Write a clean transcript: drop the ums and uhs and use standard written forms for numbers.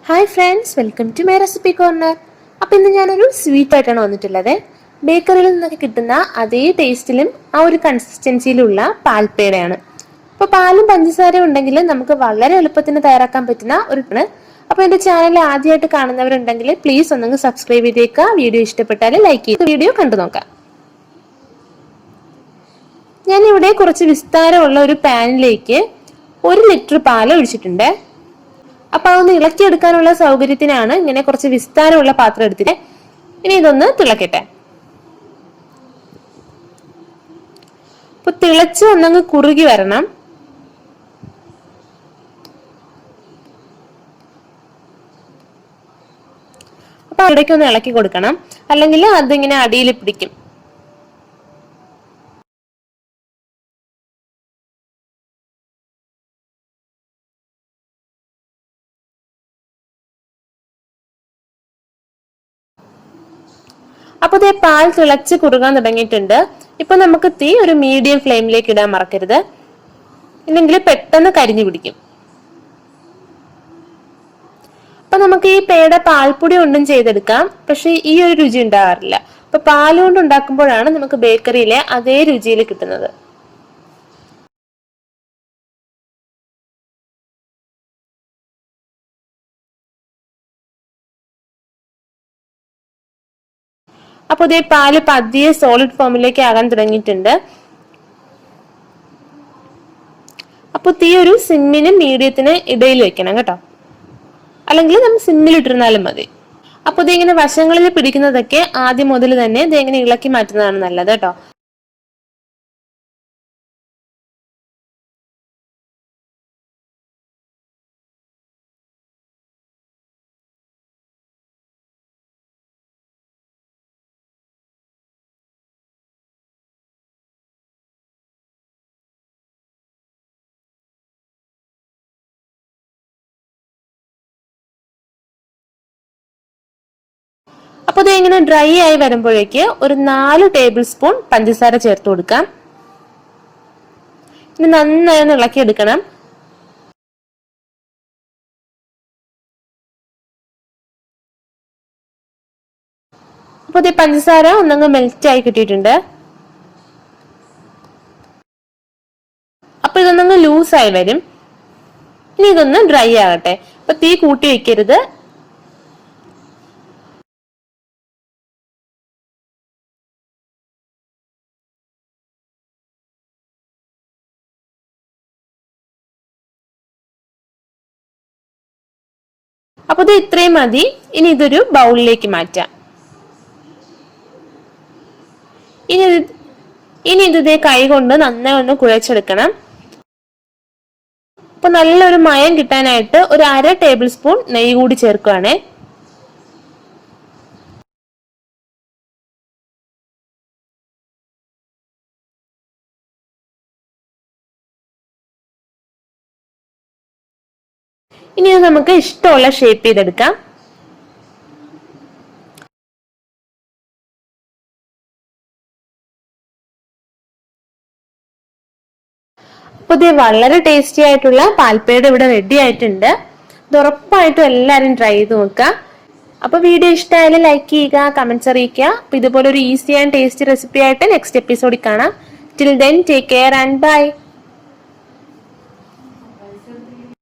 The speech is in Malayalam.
Hi friends, welcome to my recipe corner. അപ്പോൾ ഇന്ന് ഞാനൊരു സ്വീറ്റ് ആയിട്ടാണ് വന്നിട്ടുള്ളത്. ബേക്കറിയിൽ നിന്നൊക്കെ കിട്ടുന്ന അതേ ടേസ്റ്റിലും ആ ഒരു കൺസിസ്റ്റൻസിയിലുള്ള പാൽപ്പേടയാണ്. അപ്പോൾ പാലും പഞ്ചസാരയും ഉണ്ടെങ്കിൽ നമുക്ക് വളരെ എളുപ്പത്തിന് തയ്യാറാക്കാൻ പറ്റുന്ന ഒരു ആണ്. അപ്പോൾ എൻ്റെ ചാനൽ ആദ്യമായിട്ട് കാണുന്നവരുണ്ടെങ്കിൽ പ്ലീസ് ഒന്നങ്ങ് സബ്സ്ക്രൈബ് ചെയ്തേക്കുക. വീഡിയോ ഇഷ്ടപ്പെട്ടാൽ ലൈക്ക് ചെയ്ത് വീഡിയോ കണ്ടു നോക്കാം. ഞാനിവിടെ കുറച്ച് വിസ്താരമുള്ള ഒരു പാനിലേക്ക് 1 ലിറ്റർ പാൽ ഒഴിച്ചിട്ടുണ്ട്. അപ്പൊ അതൊന്ന് ഇളക്കിയെടുക്കാനുള്ള സൗകര്യത്തിനാണ് ഇങ്ങനെ കുറച്ച് വിസ്താരമുള്ള പാത്രം എടുത്തിട്ട്. ഇനി ഇതൊന്ന് തിളക്കട്ടെ. അപ്പൊ തിളച്ച് ഒന്നങ്ങ് കുറുകി വരണം. അപ്പൊ അവിടേക്ക് ഒന്ന് ഇളക്കി കൊടുക്കണം, അല്ലെങ്കിൽ അതിങ്ങനെ അടിയിൽ പിടിക്കും. അപ്പൊ ഇതേ പാൽ തിളച്ച് കുറുകാൻ തുടങ്ങിയിട്ടുണ്ട്. ഇപ്പൊ നമുക്ക് തീ ഒരു മീഡിയം ഫ്ലെയിമിലേക്ക് ഇടാൻ മറക്കരുത്, ഇല്ലെങ്കിൽ പെട്ടെന്ന് കരിഞ്ഞു പിടിക്കും. അപ്പൊ നമുക്ക് ഈ പേട പാൽപ്പൊടി കൊണ്ടും ചെയ്തെടുക്കാം, പക്ഷെ ഈ ഒരു രുചി ഉണ്ടാകാറില്ല. അപ്പൊ പാൽ കൊണ്ട് ഉണ്ടാക്കുമ്പോഴാണ് നമുക്ക് ബേക്കറിയിലെ അതേ രുചിയിൽ കിട്ടുന്നത്. അപ്പൊ ഇതേ പാല് പതിയെ സോളിഡ് ഫോമിലേക്ക് ആകാൻ തുടങ്ങിയിട്ടുണ്ട്. അപ്പൊ തീ ഒരു സിമ്മിനും മീഡിയത്തിന് ഇടയിൽ വെക്കണം കേട്ടോ, അല്ലെങ്കിൽ നമ്മൾ സിമ്മിൽ ഇട്ടിരുന്നാലും മതി. അപ്പൊ ഇതിങ്ങനെ വശങ്ങളിൽ പിടിക്കുന്നതൊക്കെ ആദ്യം മുതൽ തന്നെ ഇതെങ്ങനെ ഇളക്കി മാറ്റുന്നതാണ് നല്ലത് കേട്ടോ. അപ്പൊ ഇത് ഇങ്ങനെ ഡ്രൈ ആയി വരുമ്പോഴേക്ക് ഒരു 4 ടേബിൾ സ്പൂൺ പഞ്ചസാര ചേർത്ത് കൊടുക്കാം. ഇനി നന്നായി ഒന്ന് ഇളക്കി എടുക്കണം. അപ്പൊ ഇത് പഞ്ചസാര ഒന്നങ്ങ് മെൽറ്റ് ആയി കിട്ടിയിട്ടുണ്ട്. അപ്പൊ ഇതൊന്നങ്ങ് ലൂസായി വരും. ഇനി ഇതൊന്ന് ഡ്രൈ ആകട്ടെ. അപ്പൊ തീ കൂട്ടി വെക്കരുത്. അപ്പൊ ഇത് ഇത്രയും മതി. ഇനി ഇതൊരു ബൗളിലേക്ക് മാറ്റാം. ഇനി ഇത് കൈ കൊണ്ട് നന്നായി ഒന്ന് കുഴച്ചെടുക്കണം. അപ്പൊ നല്ലൊരു മയം കിട്ടാനായിട്ട് ഒരു 1/2 ടേബിൾ സ്പൂൺ നെയ്യ് കൂടി ചേർക്കുകയാണേ. ഇനി ഇത് നമുക്ക് ഇഷ്ടമുള്ള ഷേപ്പ് ചെയ്തെടുക്കാം. അപ്പൊ ഇത് വളരെ ടേസ്റ്റി ആയിട്ടുള്ള പാൽപ്പേട ഇവിടെ റെഡി ആയിട്ടുണ്ട്. ഇത് ഉറപ്പായിട്ടും എല്ലാവരും ട്രൈ ചെയ്ത് നോക്കുക. അപ്പൊ വീഡിയോ ഇഷ്ടമായാലും ലൈക്ക് ചെയ്യുക, കമന്റ്സ് അറിയിക്കുക. അപ്പൊ ഇതുപോലെ ഒരു ഈസി ആൻഡ് ടേസ്റ്റി റെസിപ്പി ആയിട്ട് നെക്സ്റ്റ് എപ്പിസോഡിൽ കാണാം. Till then take care and by.